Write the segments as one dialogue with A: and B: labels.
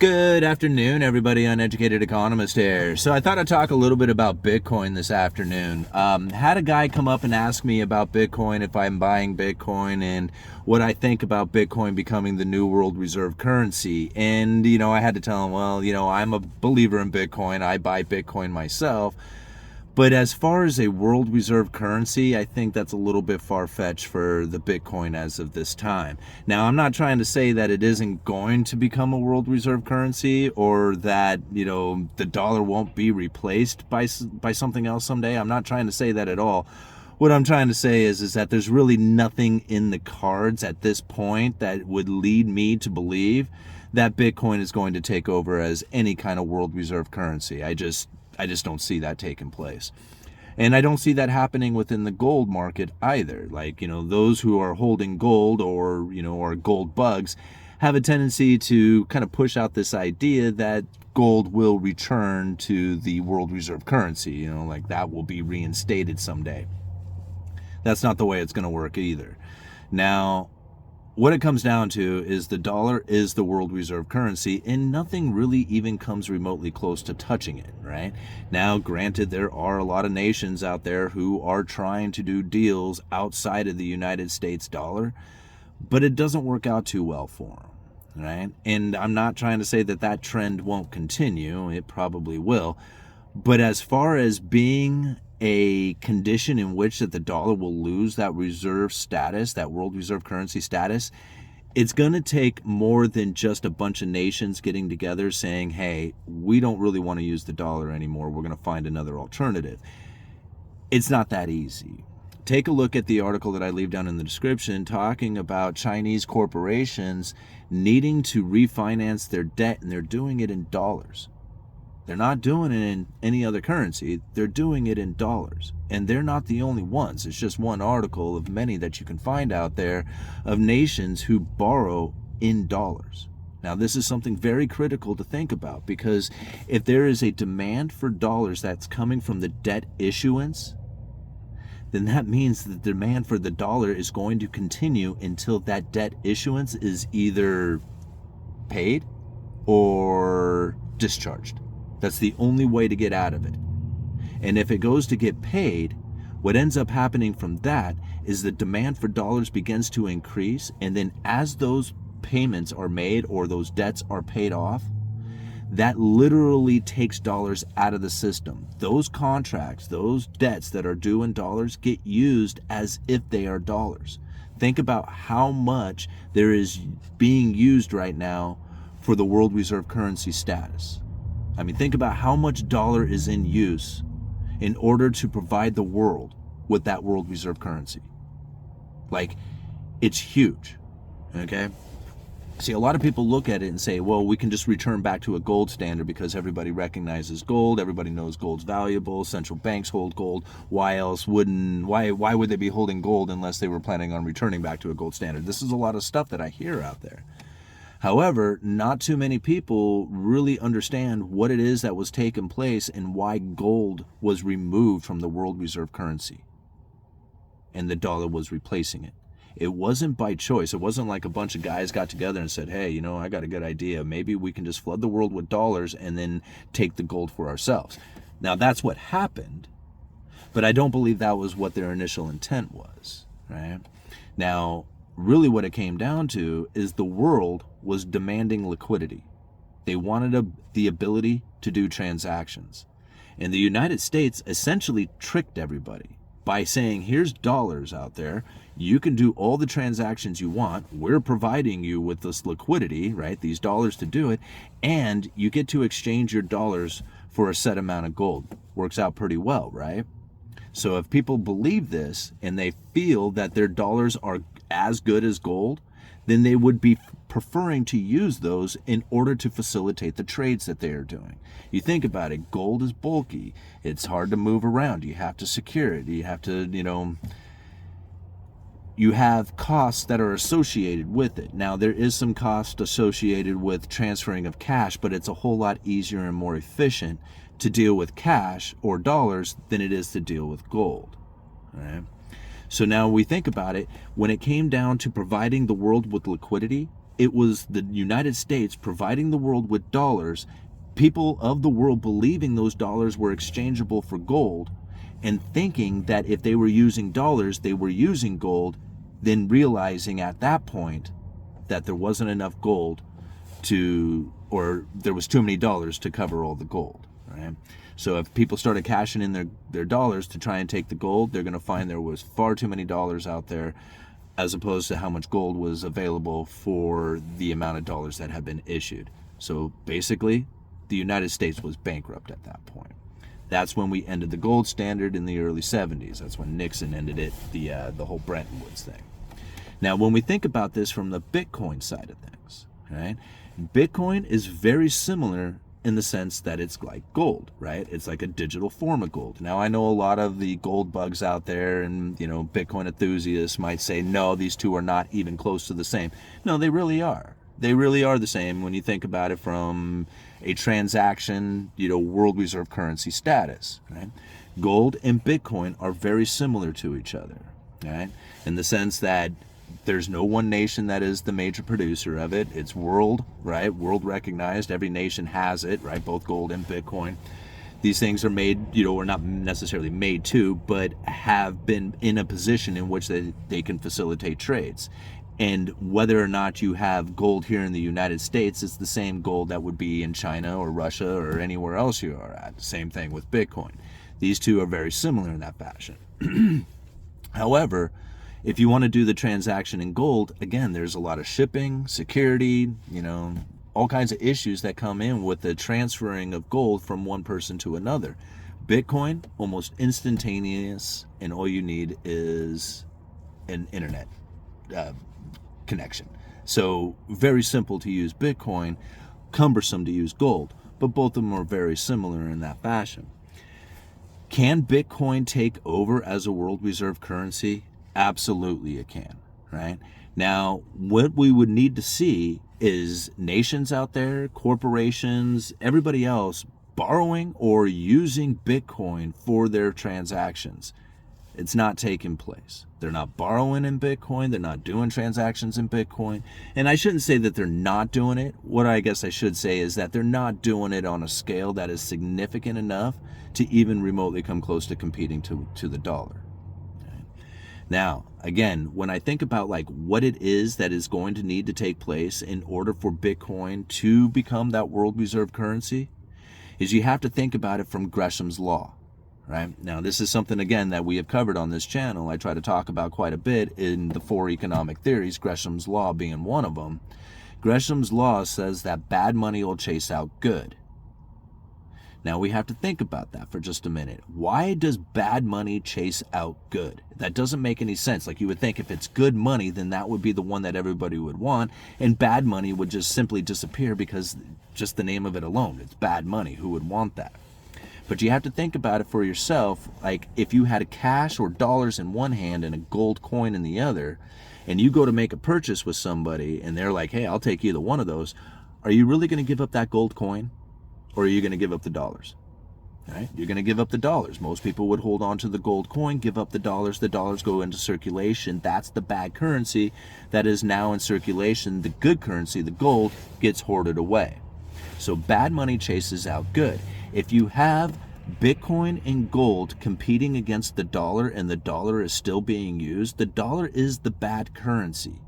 A: Good afternoon, everybody. Uneducated Economist here. So I thought I'd talk a little bit about Bitcoin this afternoon. Had a guy come up and ask me about Bitcoin, if I'm buying Bitcoin, and what I think about Bitcoin becoming the new world reserve currency. And, I had to tell him, well, I'm a believer in Bitcoin. I buy Bitcoin myself. But as far as a world reserve currency, I think that's a little bit far-fetched for the Bitcoin as of this time. Now, I'm not trying to say that it isn't going to become a world reserve currency or that, the dollar won't be replaced by something else someday. I'm not trying to say that at all. What I'm trying to say is that there's really nothing in the cards at this point that would lead me to believe that Bitcoin is going to take over as any kind of world reserve currency. I just don't see that taking place. And I don't see that happening within the gold market either. Like, those who are holding gold or, are gold bugs have a tendency to kind of push out this idea that gold will return to the world reserve currency, like that will be reinstated someday. That's not the way it's going to work either. Now, what it comes down to is the dollar is the world reserve currency, and nothing really even comes remotely close to touching it, right? Now, granted, there are a lot of nations out there who are trying to do deals outside of the United States dollar, but it doesn't work out too well for them, right? And I'm not trying to say that that trend won't continue. It probably will. But as far as being a condition in which that the dollar will lose that reserve status, that world reserve currency status, it's going to take more than just a bunch of nations getting together saying, hey, we don't really want to use the dollar anymore. We're going to find another alternative. It's not that easy. Take a look at the article that I leave down in the description talking about Chinese corporations needing to refinance their debt, and they're doing it in dollars. They're not doing it in any other currency. They're doing it in dollars. And they're not the only ones. It's just one article of many that you can find out there of nations who borrow in dollars. Now, this is something very critical to think about, because if there is a demand for dollars that's coming from the debt issuance, then that means the demand for the dollar is going to continue until that debt issuance is either paid or discharged. That's the only way to get out of it. And if it goes to get paid, what ends up happening from that is the demand for dollars begins to increase. And then as those payments are made or those debts are paid off, that literally takes dollars out of the system. Those contracts, those debts that are due in dollars get used as if they are dollars. Think about how much there is being used right now for the world reserve currency status. I mean, think about how much dollar is in use in order to provide the world with that world reserve currency. Like, it's huge, okay? See, a lot of people look at it and say, well, we can just return back to a gold standard because everybody recognizes gold, everybody knows gold's valuable, central banks hold gold. Why would they be holding gold unless they were planning on returning back to a gold standard? This is a lot of stuff that I hear out there. However, not too many people really understand what it is that was taking place and why gold was removed from the world reserve currency and the dollar was replacing it. It wasn't by choice. It wasn't like a bunch of guys got together and said, hey, I got a good idea. Maybe we can just flood the world with dollars and then take the gold for ourselves. Now, that's what happened, but I don't believe that was what their initial intent was, right? Now, really what it came down to is the world was demanding liquidity. They wanted the ability to do transactions. And the United States essentially tricked everybody by saying, here's dollars out there. You can do all the transactions you want. We're providing you with this liquidity, right? These dollars to do it. And you get to exchange your dollars for a set amount of gold. Works out pretty well, right? So if people believe this and they feel that their dollars are as good as gold, then they would be preferring to use those in order to facilitate the trades that they are doing. You think about it, gold is bulky. It's hard to move around. You have to secure it. You have to, you have costs that are associated with it. Now, there is some cost associated with transferring of cash, but it's a whole lot easier and more efficient to deal with cash or dollars than it is to deal with gold, right? So now we think about it, when it came down to providing the world with liquidity, it was the United States providing the world with dollars, people of the world believing those dollars were exchangeable for gold, and thinking that if they were using dollars, they were using gold, then realizing at that point that there wasn't enough gold or there was too many dollars to cover all the gold, right? So if people started cashing in their dollars to try and take the gold, they're going to find there was far too many dollars out there as opposed to how much gold was available for the amount of dollars that had been issued. So basically, the United States was bankrupt at that point. That's when we ended the gold standard in the early 70s. That's when Nixon ended it, the whole Bretton Woods thing. Now, when we think about this from the Bitcoin side of things, right? Bitcoin is very similar in the sense that it's like gold, right? It's like a digital form of gold. Now, I know a lot of the gold bugs out there and, Bitcoin enthusiasts might say, no, these two are not even close to the same. No, they really are. They really are the same when you think about it from a transaction, world reserve currency status, right? Gold and Bitcoin are very similar to each other, right? In the sense that there's no one nation that is the major producer of it. It's world, right? World recognized. Every nation has it, right? Both gold and Bitcoin. These things are made, or not necessarily made to, but have been in a position in which they can facilitate trades. And whether or not you have gold here in the United States, it's the same gold that would be in China or Russia or anywhere else you are at. Same thing with Bitcoin. These two are very similar in that fashion. However, if you want to do the transaction in gold, again, there's a lot of shipping, security, all kinds of issues that come in with the transferring of gold from one person to another. Bitcoin, almost instantaneous, and all you need is an internet connection. So very simple to use Bitcoin, cumbersome to use gold, but both of them are very similar in that fashion. Can Bitcoin take over as a world reserve currency? Absolutely it can, right? Now, what we would need to see is nations out there, corporations, everybody else borrowing or using Bitcoin for their transactions. It's not taking place. They're not borrowing in Bitcoin. They're not doing transactions in Bitcoin. And I shouldn't say that they're not doing it. What I guess I should say is that they're not doing it on a scale that is significant enough to even remotely come close to competing to the dollar. Now, again, when I think about what it is that is going to need to take place in order for Bitcoin to become that world reserve currency, is you have to think about it from Greshams Law, right? Now, this is something, again, that we have covered on this channel. I try to talk about quite a bit in the 4 economic theories, Greshams Law being one of them. Greshams Law says that bad money will chase out good. Now, we have to think about that for just a minute. Why does bad money chase out good? That doesn't make any sense. You would think if it's good money, then that would be the one that everybody would want, and bad money would just simply disappear because just the name of it alone, it's bad money. Who would want that? But you have to think about it for yourself. If you had a cash or dollars in one hand and a gold coin in the other, and you go to make a purchase with somebody, and they're like, hey, I'll take either one of those, are you really going to give up that gold coin? Or are you going to give up the dollars? Right? You're going to give up the dollars. Most people would hold on to the gold coin, give up the dollars go into circulation. That's the bad currency that is now in circulation. The good currency, the gold, gets hoarded away. So bad money chases out good. If you have Bitcoin and gold competing against the dollar and the dollar is still being used, the dollar is the bad currency.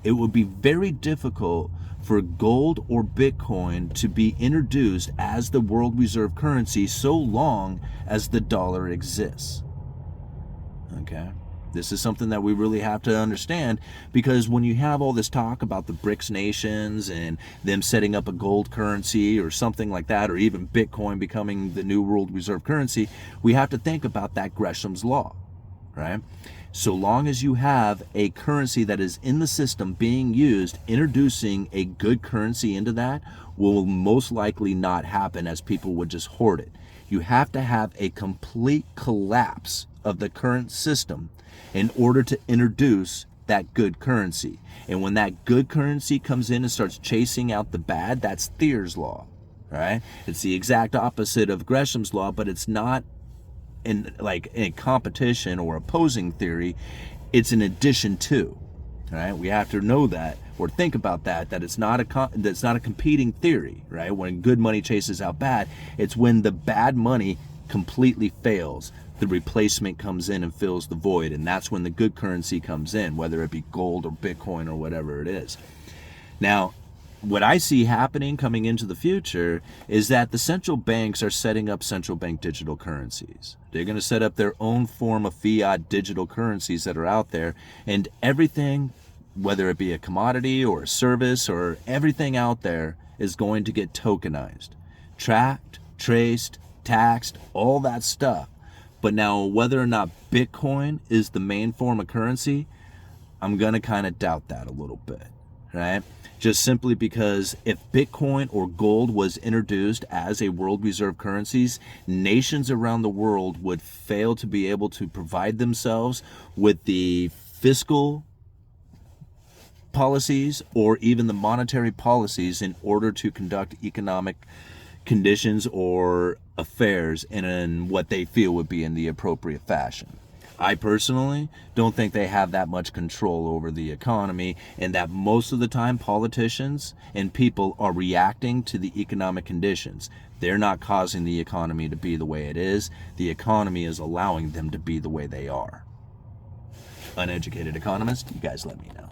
A: It would be very difficult for gold or Bitcoin to be introduced as the world reserve currency so long as the dollar exists. Okay? This is something that we really have to understand, because when you have all this talk about the BRICS nations and them setting up a gold currency or something like that, or even Bitcoin becoming the new world reserve currency, we have to think about that Greshams Law, right? So long as you have a currency that is in the system being used, introducing a good currency into that will most likely not happen, as people would just hoard it. You have to have a complete collapse of the current system in order to introduce that good currency. And when that good currency comes in and starts chasing out the bad, that's Thayer's law, right? It's the exact opposite of Gresham's law, but it's not in a competition or opposing theory. It's an addition to, right? We have to know that or think about that it's not that's not a competing theory, right? When good money chases out bad, it's when the bad money completely fails, the replacement comes in and fills the void, and that's when the good currency comes in, whether it be gold or Bitcoin or whatever it is. Now, what I see happening coming into the future is that the central banks are setting up central bank digital currencies. They're going to set up their own form of fiat digital currencies that are out there, and everything, whether it be a commodity or a service or everything out there, is going to get tokenized, tracked, traced, taxed, all that stuff. But now whether or not Bitcoin is the main form of currency, I'm going to kind of doubt that a little bit, right? Just simply because if Bitcoin or gold was introduced as a world reserve currencies, nations around the world would fail to be able to provide themselves with the fiscal policies or even the monetary policies in order to conduct economic conditions or affairs in what they feel would be in the appropriate fashion. I personally don't think they have that much control over the economy, and that most of the time politicians and people are reacting to the economic conditions. They're not causing the economy to be the way it is. The economy is allowing them to be the way they are. Uneducated economist, you guys let me know.